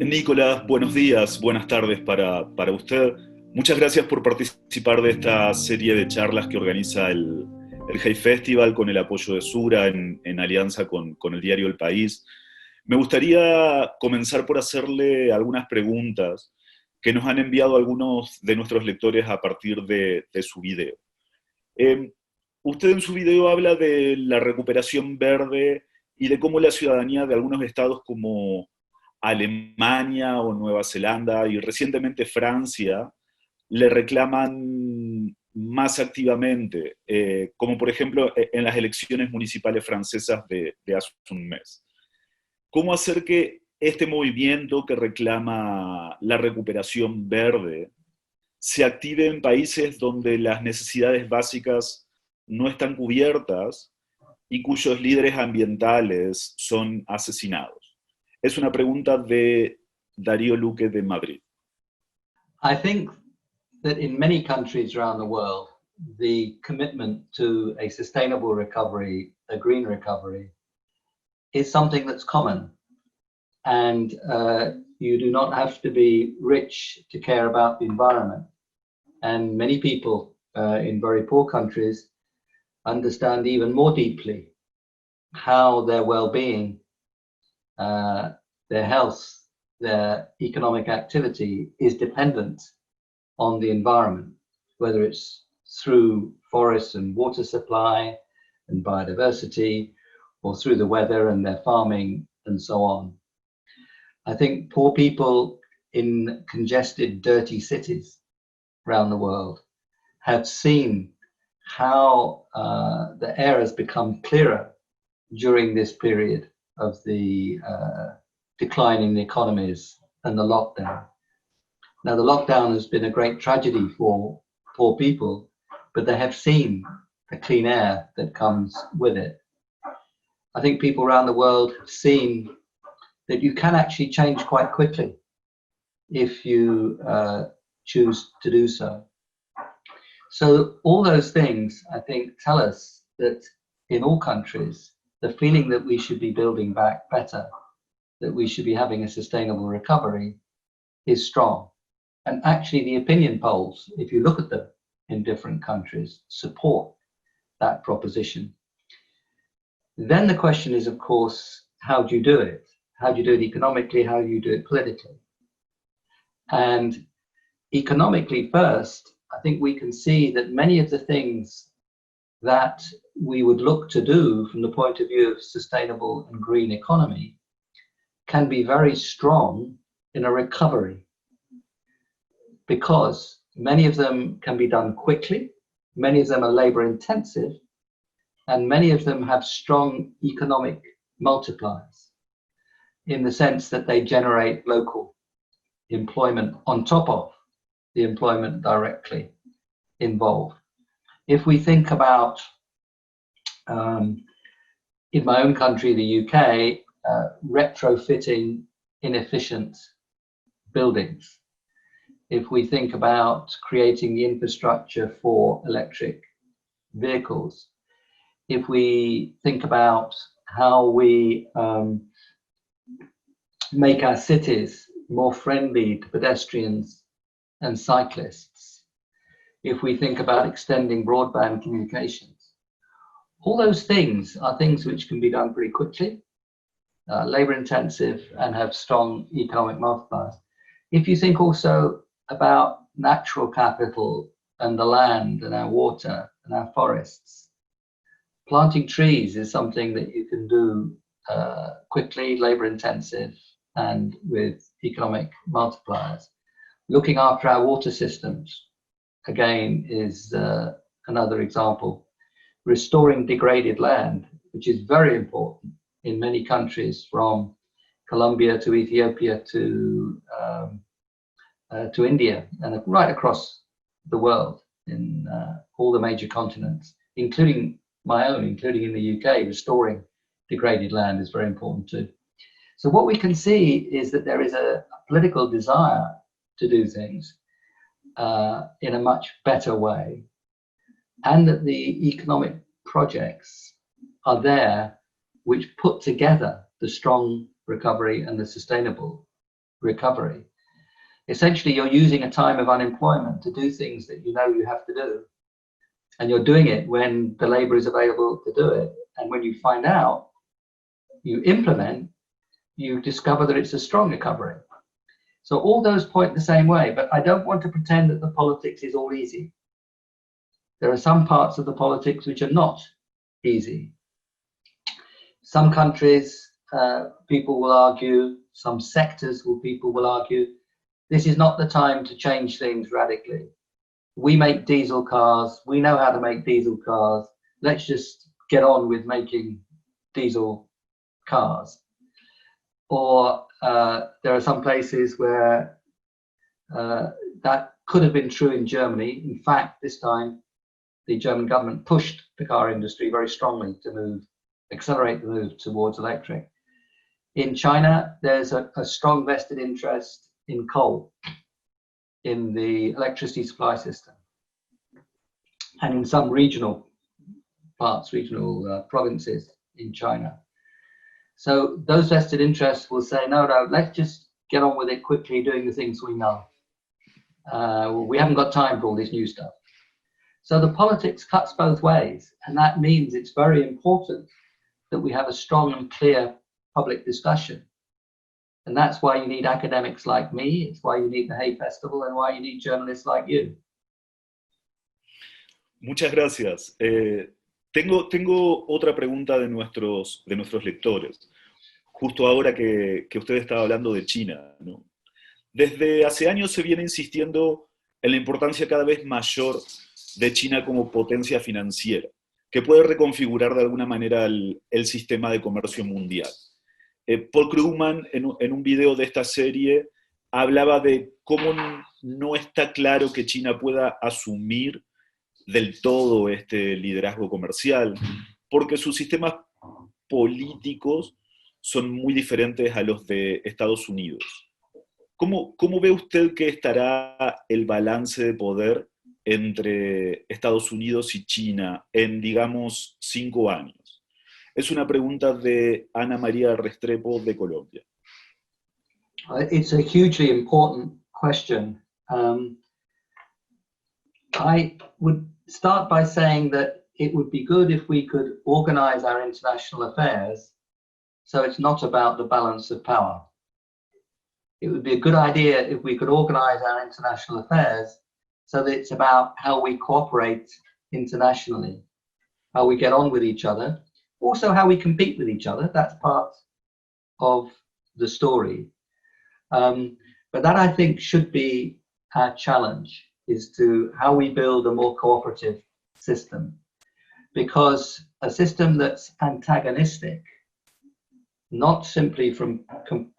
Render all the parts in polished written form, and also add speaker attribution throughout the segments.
Speaker 1: Nicolás, buenos días, buenas tardes para usted. Muchas gracias por participar de esta serie de charlas que organiza el Jefe Festival con el apoyo de Sura en alianza con el diario El País. Me gustaría comenzar por hacerle algunas preguntas que nos han enviado algunos de nuestros lectores a partir de su video. Usted en su video habla de la recuperación verde y de cómo la ciudadanía de algunos estados como Alemania o Nueva Zelanda y recientemente Francia le reclaman más activamente, como por ejemplo en las elecciones municipales francesas de hace un mes. ¿Cómo hacer que este movimiento que reclama la recuperación verde se active en países donde las necesidades básicas no están cubiertas y cuyos líderes ambientales son asesinados? Es una pregunta de Darío Luque de Madrid.
Speaker 2: I think that in many countries around the world, the commitment to a sustainable recovery, a green recovery, is something that's common. And you do not have to be rich to care about the environment. And many people in very poor countries understand even more deeply how their well-being, their health, their economic activity is dependent on the environment, whether it's through forests and water supply and biodiversity, or through the weather and their farming and so on. I think poor people in congested, dirty cities around the world have seen how the air has become clearer during this period of the decline in the economies and the lockdown. Now, the lockdown has been a great tragedy for poor people, but they have seen the clean air that comes with it. I think people around the world have seen that you can actually change quite quickly if you choose to do so. So all those things, I think, tell us that in all countries, the feeling that we should be building back better, that we should be having a sustainable recovery, is strong. And actually the opinion polls, if you look at them in different countries, support that proposition. Then the question is, of course, how do you do it? How do you do it economically? How do you do it politically? And economically first, I think we can see that many of the things that we would look to do from the point of view of sustainable and green economy can be very strong in a recovery, because many of them can be done quickly, many of them are labor intensive, and many of them have strong economic multipliers in the sense that they generate local employment on top of the employment directly involved. If we think about, in my own country, the UK, retrofitting inefficient buildings, if we think about creating the infrastructure for electric vehicles, if we think about how we make our cities more friendly to pedestrians and cyclists, if we think about extending broadband communications, all those things are things which can be done pretty quickly, labor intensive, and have strong economic multipliers. If you think also about natural capital and the land and our water and our forests, planting trees is something that you can do quickly, labor intensive, and with economic multipliers. Looking after our water systems, again, is another example. Restoring degraded land, which is very important in many countries, from Colombia to Ethiopia to India, and right across the world in all the major continents, including my own, including in the UK. Restoring degraded land is very important too. So what we can see is that there is a political desire to do things in a much better way, and that the economic projects are there which put together the strong recovery and the sustainable recovery. Essentially, you're using a time of unemployment to do things that you know you have to do. And you're doing it when the labor is available to do it. And when you find out, you implement, you discover that it's a strong recovery. So all those point the same way, but I don't want to pretend that the politics is all easy. There are some parts of the politics which are not easy. Some countries, people will argue, some sectors people will argue, this is not the time to change things radically. We make diesel cars, we know how to make diesel cars, let's just get on with making diesel cars. Or there are some places where that could have been true in Germany. In fact, this time, the German government pushed the car industry very strongly to accelerate the move towards electric. In China, there's a strong vested interest in coal, in the electricity supply system. And in some regional provinces in China. So those vested interests will say, no, let's just get on with it quickly, doing the things we know. We haven't got time for all this new stuff. So the politics cuts both ways, and that means it's very important that we have a strong and clear public discussion. And that's why you need academics like me, it's why you need the Hay Festival, and why you need journalists like you.
Speaker 1: Muchas gracias. Tengo otra pregunta de nuestros lectores. Justo ahora que usted estaba hablando de China, ¿no? Desde hace años se viene insistiendo en la importancia cada vez mayor de China como potencia financiera, que puede reconfigurar de alguna manera el sistema de comercio mundial. Paul Krugman, en un video de esta serie, hablaba de cómo no está claro que China pueda asumir del todo este liderazgo comercial, porque sus sistemas políticos son muy diferentes a los de Estados Unidos. ¿Cómo ve usted que estará el balance de poder entre Estados Unidos y China en, digamos, 5 años? Es una pregunta de Ana María Restrepo de Colombia.
Speaker 2: It's a hugely important question. I would start by saying that it would be good if we could organize our international affairs so it's not about the balance of power. It would be a good idea if we could organize our international affairs so that it's about how we cooperate internationally, how we get on with each other, also how we compete with each other. That's part of the story. But that, I think, should be our challenge, is to how we build a more cooperative system. Because a system that's antagonistic, not simply from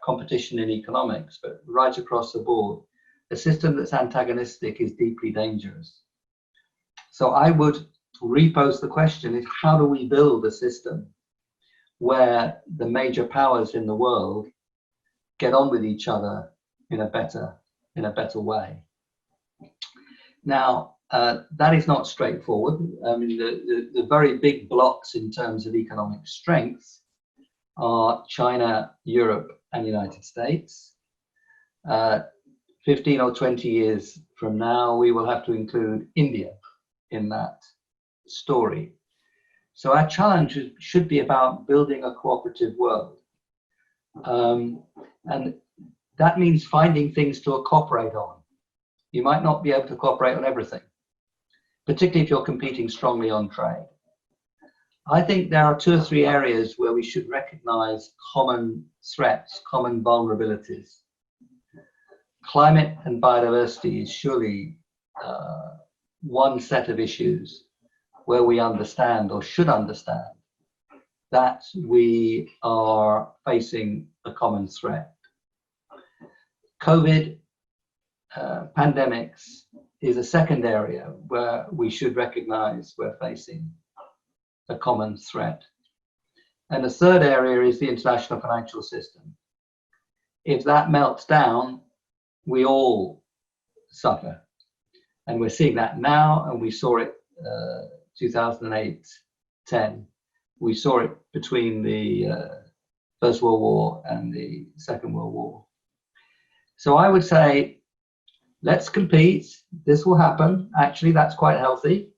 Speaker 2: competition in economics, but right across the board, a system that's antagonistic is deeply dangerous. So I would repose the question, is how do we build a system where the major powers in the world get on with each other in a better way? Now, that is not straightforward. I mean, the very big blocks in terms of economic strength are China, Europe, and the United States. 15 or 20 years from now, we will have to include India in that story. So our challenge should be about building a cooperative world. And that means finding things to cooperate on. You might not be able to cooperate on everything, particularly if you're competing strongly on trade. I think there are 2 or 3 areas where we should recognize common threats, common vulnerabilities. Climate and biodiversity is surely one set of issues where we understand, or should understand, that we are facing a common threat. COVID, pandemics is a second area where we should recognize we're facing a common threat. And the third area is the international financial system. If that melts down, we all suffer. And we're seeing that now, and we saw it 2008-10. We saw it between the First World War and the Second World War. So I would say, let's compete. This will happen. Actually, that's quite healthy.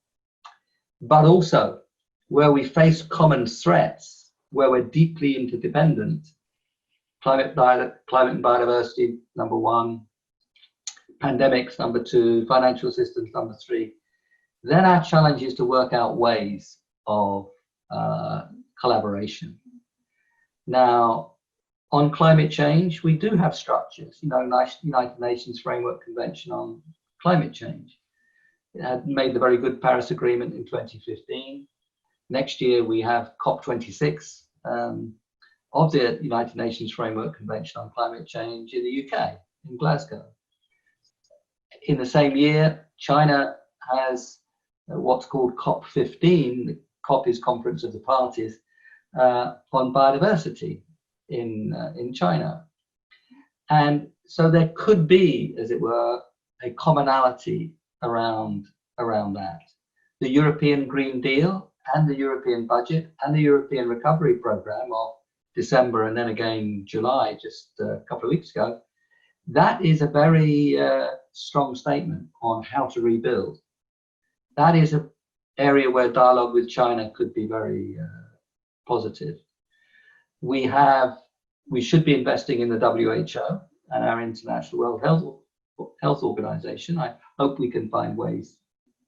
Speaker 2: But also, where we face common threats, where we're deeply interdependent, climate and biodiversity, number one, pandemics, number two, financial systems, number three, then our challenge is to work out ways of collaboration. Now, on climate change, we do have structures, United Nations Framework Convention on Climate Change. It had made the very good Paris Agreement in 2015. Next year, we have COP26 of the United Nations Framework Convention on Climate Change in the UK, in Glasgow. In the same year, China has what's called COP15. COP is Conference of the Parties on biodiversity in China. And so there could be, as it were, a commonality around that. The European Green Deal and the European budget and the European Recovery Programme of December and then again July, just a couple of weeks ago, that is a very strong statement on how to rebuild. That is an area where dialogue with China could be very positive. We should be investing in the WHO and our International World Health Organization. I hope we can find ways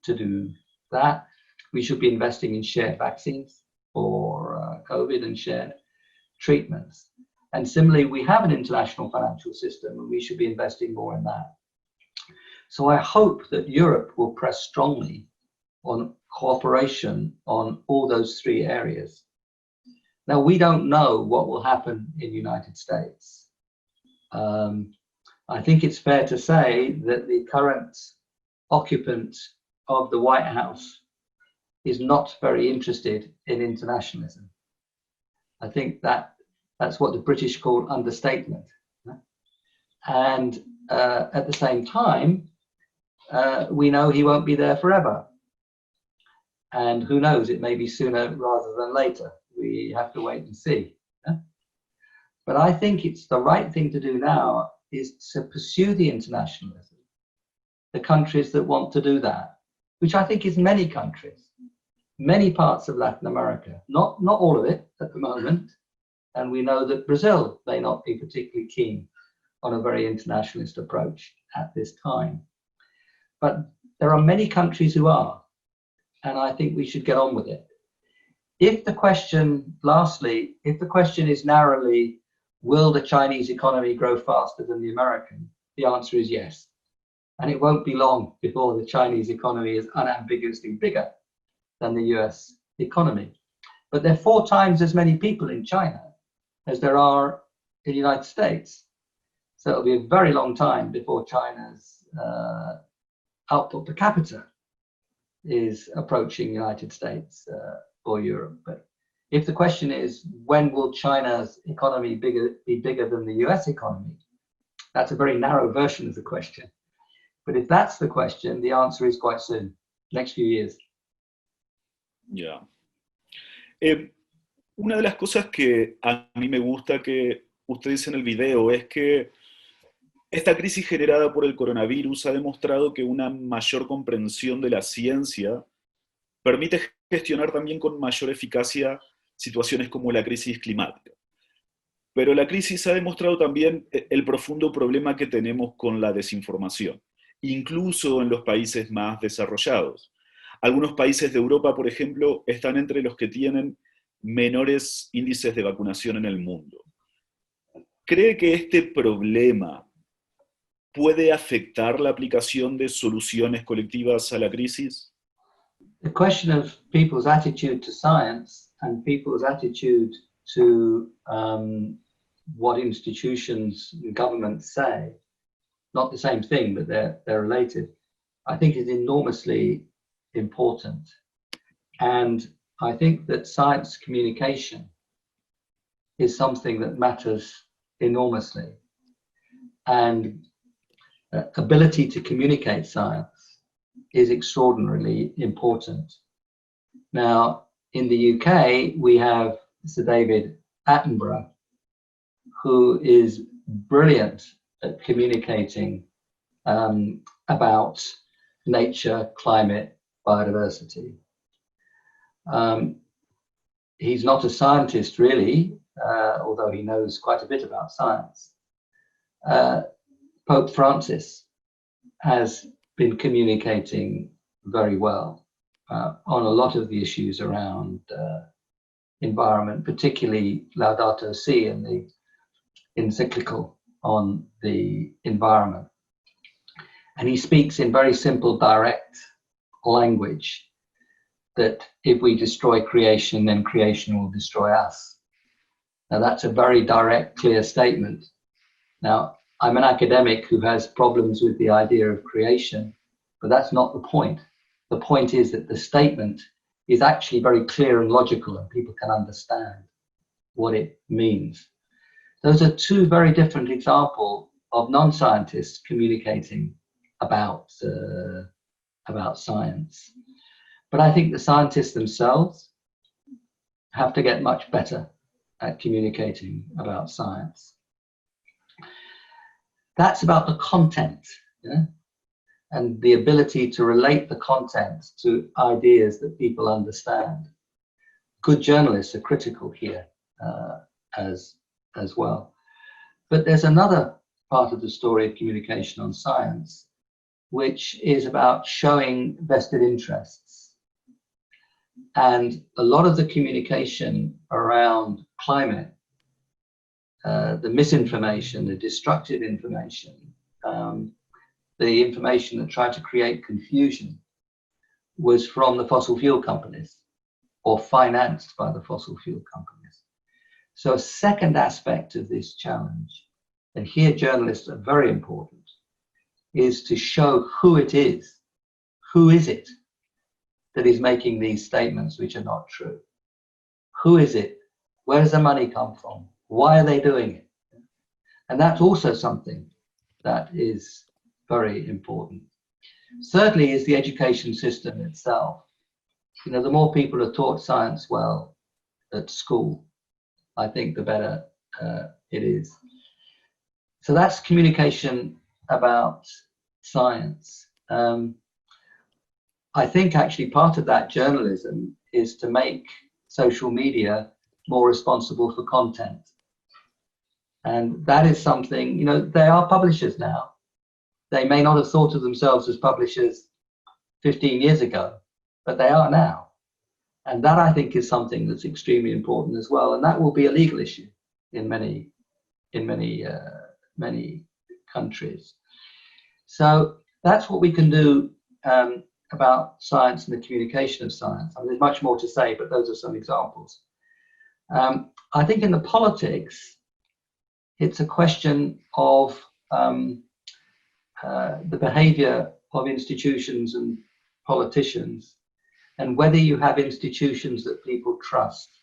Speaker 2: to do that. We should be investing in shared vaccines for COVID and shared treatments. And similarly, we have an international financial system and we should be investing more in that. So I hope that Europe will press strongly on cooperation on all those three areas. Now, we don't know what will happen in the United States. I think it's fair to say that the current occupant of the White House is not very interested in internationalism. I think that's what the British call understatement. And at the same time, we know he won't be there forever. And who knows, it may be sooner rather than later. We have to wait and see. But I think it's the right thing to do now is to pursue the internationalism, the countries that want to do that, which I think is many countries, many parts of Latin America, not all of it at the moment. And we know that Brazil may not be particularly keen on a very internationalist approach at this time. But there are many countries who are, and I think we should get on with it. If the question, lastly, if the question is narrowly, will the Chinese economy grow faster than the American? The answer is yes. And it won't be long before the Chinese economy is unambiguously bigger than the US economy. But there are 4 times as many people in China as there are in the United States. So it'll be a very long time before China's output per capita is approaching the United States or Europe. But if the question is, when will China's economy be bigger than the US economy? That's a very narrow version of the question. But if that's the question, the answer is quite soon, next few years.
Speaker 1: Ya. Una de las cosas que a mí me gusta que usted dice en el video es que esta crisis generada por el coronavirus ha demostrado que una mayor comprensión de la ciencia permite gestionar también con mayor eficacia situaciones como la crisis climática. Pero la crisis ha demostrado también el profundo problema que tenemos con la desinformación, incluso en los países más desarrollados. Algunos países de Europa, por ejemplo, están entre los que tienen menores índices de vacunación en el mundo. ¿Cree que este problema puede afectar la aplicación de soluciones colectivas a la crisis?
Speaker 2: The question of people's attitude to science and people's attitude to what institutions and governments say, not the same thing, but they're related, I think is enormously important. And I think that science communication is something that matters enormously. And ability to communicate science is extraordinarily important. Now, in the UK, we have Sir David Attenborough, who is brilliant at communicating about nature, climate, biodiversity. He's not a scientist really, although he knows quite a bit about science. Pope Francis has been communicating very well on a lot of the issues around environment, particularly Laudato Si and the encyclical on the environment. And he speaks in very simple, direct language that if we destroy creation, then creation will destroy us. Now that's a very direct, clear statement. Now, I'm an academic who has problems with the idea of creation, but that's not the point. The point is that the statement is actually very clear and logical, and people can understand what it means. Those are two very different examples of non-scientists communicating about science. But I think the scientists themselves have to get much better at communicating about science. That's about the content, yeah? And the ability to relate the content to ideas that people understand. Good journalists are critical here as well. But there's another part of the story of communication on science, which is about showing vested interests. And a lot of the communication around climate, the misinformation, the destructive information, the information that tried to create confusion was from the fossil fuel companies or financed by the fossil fuel companies. So a second aspect of this challenge, and here journalists are very important, is to show who it is. Who is it that is making these statements which are not true? Who is it? Where does the money come from? Why are they doing it? And that's also something that is very important. Thirdly is the education system itself. You know, the more people are taught science well at school, I think the better it is. So that's communication about science. I think actually part of that journalism is to make social media more responsible for content. And that is something, you know, they are publishers now. They may not have thought of themselves as publishers 15 years ago, but they are now. And that, I think, is something that's extremely important as well. And that will be a legal issue in many countries. So that's what we can do about science and the communication of science. I mean, there's much more to say, but those are some examples. I think in the politics, it's a question of the behavior of institutions and politicians, and whether you have institutions that people trust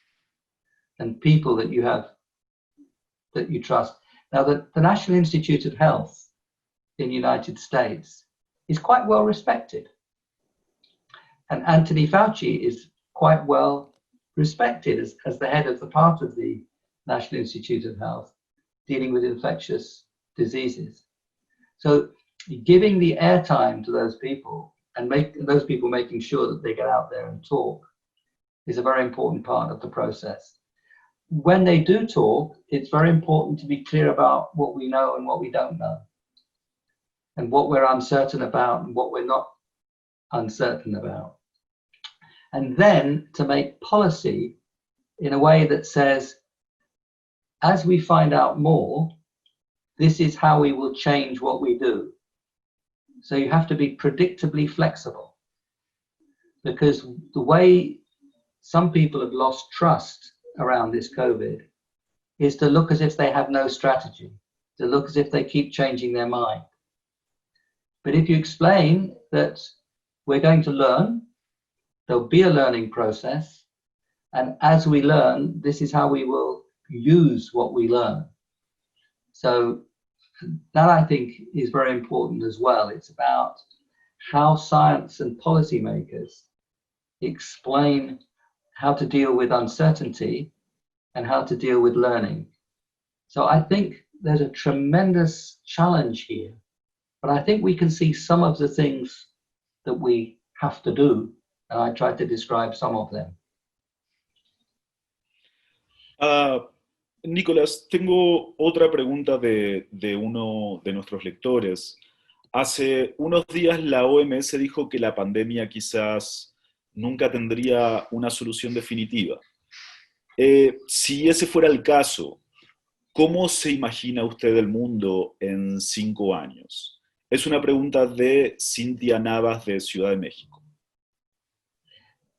Speaker 2: and people that you trust. Now, the National Institute of Health in the United States is quite well respected. And Anthony Fauci is quite well respected as the head of the part of the National Institute of Health dealing with infectious diseases. So giving the airtime to those people and those people making sure that they get out there and talk is a very important part of the process. When they do talk, it's very important to be clear about what we know and what we don't know, and what we're uncertain about and what we're not uncertain about. And then to make policy in a way that says, as we find out more, this is how we will change what we do. So you have to be predictably flexible, because the way some people have lost trust around this COVID is to look as if they have no strategy, to look as if they keep changing their mind. But if you explain that we're going to learn, there'll be a learning process, and as we learn, this is how we will use what we learn. So that, I think, is very important as well. It's about how science and policymakers explain how to deal with uncertainty and how to deal with learning. So I think there's a tremendous challenge here, but I think we can see some of the things that we have to do, and I tried to describe some of them.
Speaker 1: Nicolás, tengo otra pregunta de uno de nuestros lectores. Hace unos días la OMS dijo que la pandemia quizás nunca tendría una solución definitiva. Si ese fuera el caso, ¿cómo se imagina usted el mundo en 5 años? Es una pregunta de Cintia Navas de Ciudad de México.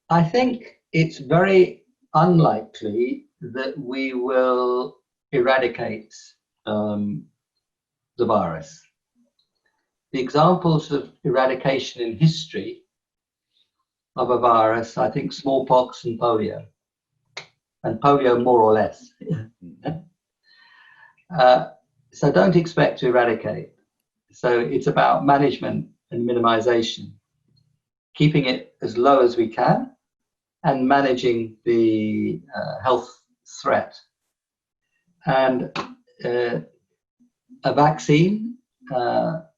Speaker 2: I think it's very unlikely that we will eradicate the virus. The examples of eradication in history of a virus, I think smallpox and polio more or less. So don't expect to eradicate. So it's about management and minimization, keeping it as low as we can and managing the health threat. And a vaccine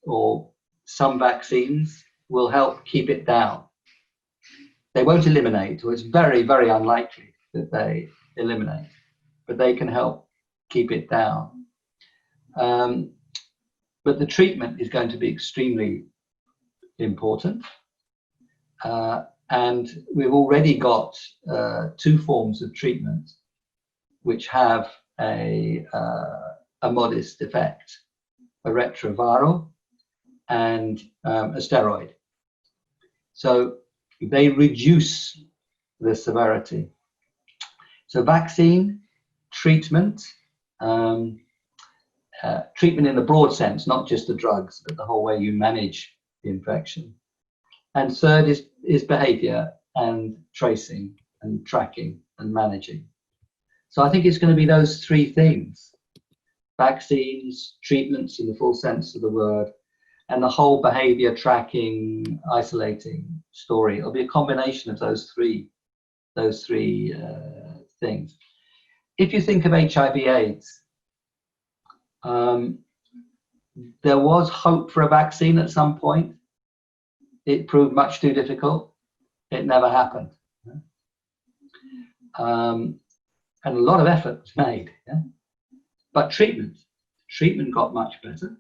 Speaker 2: or some vaccines will help keep it down. They won't eliminate, or it's very, very unlikely that they eliminate, but they can help keep it down. But the treatment is going to be extremely important. And we've already got 2 forms of treatment which have a modest effect, a retroviral and a steroid. So they reduce the severity. So vaccine, treatment, treatment in the broad sense, not just the drugs, but the whole way you manage the infection. And third is behavior and tracing and tracking and managing. So I think it's going to be those 3 things: vaccines, treatments in the full sense of the word, and the whole behavior tracking, isolating story. It'll be a combination of those three things. If you think of HIV/AIDS, there was hope for a vaccine at some point. It proved much too difficult. It never happened. And a lot of effort was made. Yeah? But treatment got much better.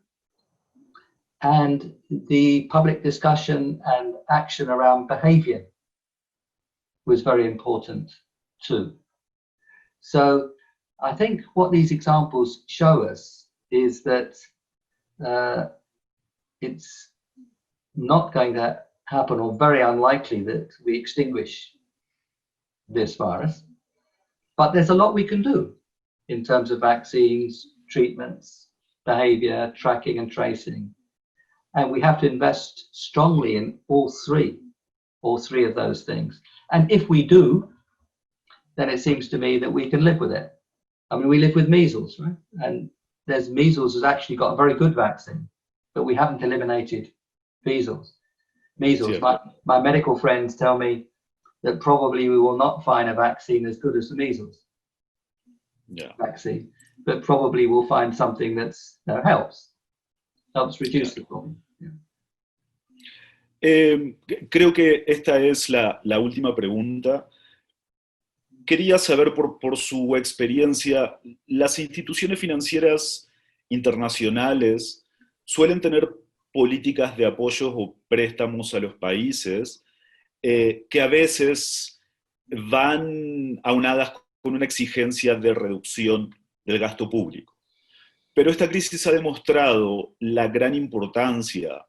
Speaker 2: And the public discussion and action around behavior was very important too. So I think what these examples show us is that it's not going to happen, or very unlikely that we extinguish this virus. But there's a lot we can do in terms of vaccines, treatments, behavior, tracking and tracing. And we have to invest strongly in all three of those things. And if we do, then it seems to me that we can live with it. I mean, we live with measles, right? And measles has actually got a very good vaccine, but we haven't eliminated measles. Yeah. My medical friends tell me that probably we will not find a vaccine as good as the measles vaccine, but probably we'll find something that's helps reduce the problem.
Speaker 1: Creo que esta es la última pregunta. Quería saber por su experiencia, las instituciones financieras internacionales suelen tener políticas de apoyos o préstamos a los países que a veces van aunadas con una exigencia de reducción del gasto público. Pero esta crisis ha demostrado la gran importancia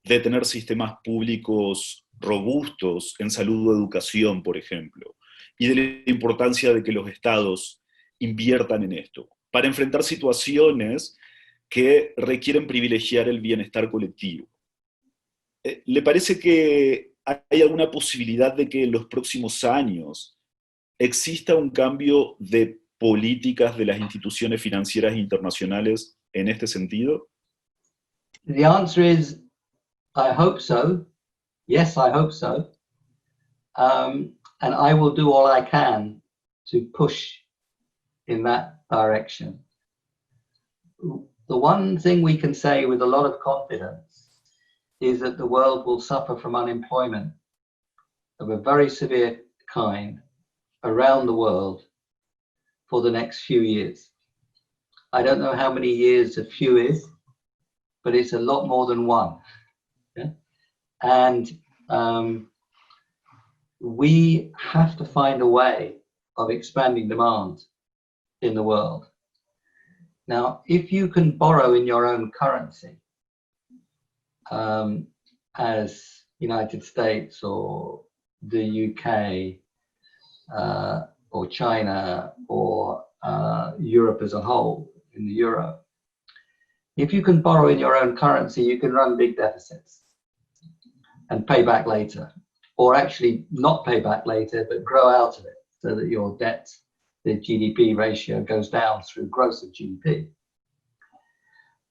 Speaker 1: de tener sistemas públicos robustos en salud o educación, por ejemplo, y de la importancia de que los estados inviertan en esto, para enfrentar situaciones que requieren privilegiar el bienestar colectivo. ¿Le parece que hay alguna posibilidad de que en los próximos años exista un cambio de políticas de las instituciones financieras internacionales en este sentido?
Speaker 2: The answer is, I hope so. Yes, I hope so. And I will do all I can to push in that direction. the one thing we can say with a lot of confidence is that the world will suffer from unemployment of a very severe kind around the world for the next few years. I don't know how many years a few is, but it's a lot more than one. Yeah? And we have to find a way of expanding demand in the world. Now, if you can borrow in your own currency, as United States or the UK or China or Europe as a whole in the euro, if you can borrow in your own currency, you can run big deficits and pay back later, or actually not pay back later, but grow out of it so that your debt, the GDP ratio goes down through growth of GDP.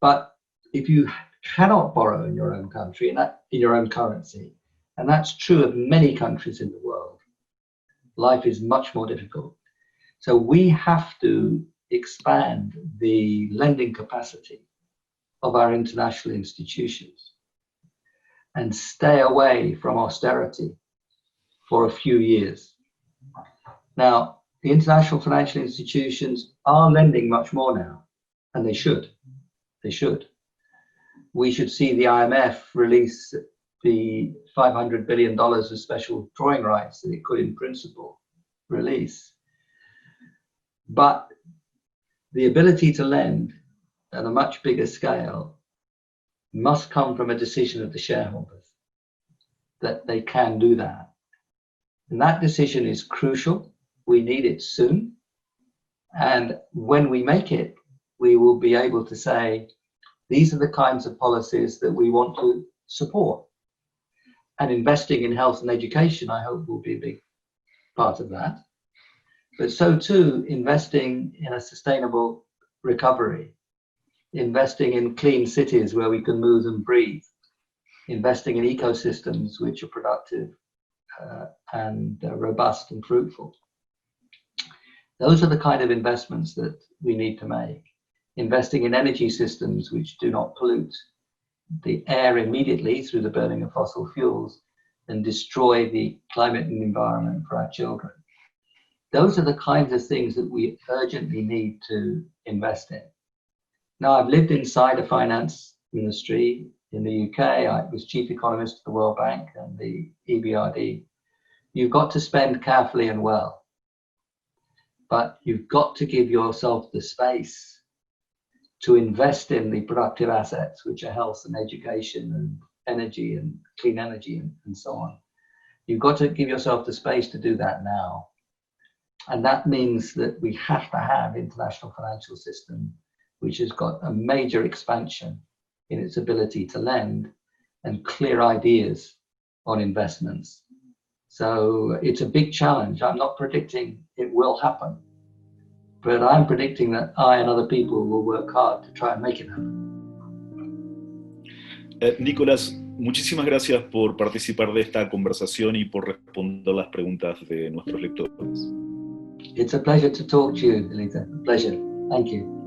Speaker 2: But if you cannot borrow in your own country, in your own currency, and that's true of many countries in the world, life is much more difficult. So we have to expand the lending capacity of our international institutions and stay away from austerity for a few years. Now, the international financial institutions are lending much more now, and they should. They should. We should see the IMF release the $500 billion of special drawing rights that it could, in principle, release. But the ability to lend at a much bigger scale must come from a decision of the shareholders that they can do that. And that decision is crucial. We need it soon. And when we make it, we will be able to say, these are the kinds of policies that we want to support. And investing in health and education, I hope, will be a big part of that. But so too, investing in a sustainable recovery, investing in clean cities where we can move and breathe, investing in ecosystems which are productive and robust and fruitful. Those are the kind of investments that we need to make. Investing in energy systems which do not pollute the air immediately through the burning of fossil fuels and destroy the climate and environment for our children. Those are the kinds of things that we urgently need to invest in. Now, I've lived inside a finance ministry in the UK. I was chief economist at the World Bank and the EBRD. You've got to spend carefully and well, but you've got to give yourself the space to invest in the productive assets, which are health and education and energy and clean energy and so on. You've got to give yourself the space to do that now. And that means that we have to have international financial system, which has got a major expansion in its ability to lend and clear ideas on investments. So it's a big challenge. I'm not predicting it will happen, but I'm predicting that I and other people will work hard to try and make it happen.
Speaker 1: Nicolás, muchísimas gracias por participar de esta conversación y por responder las preguntas de nuestros lectores.
Speaker 2: It's a pleasure to talk to you, Eliezer. A pleasure. Thank you.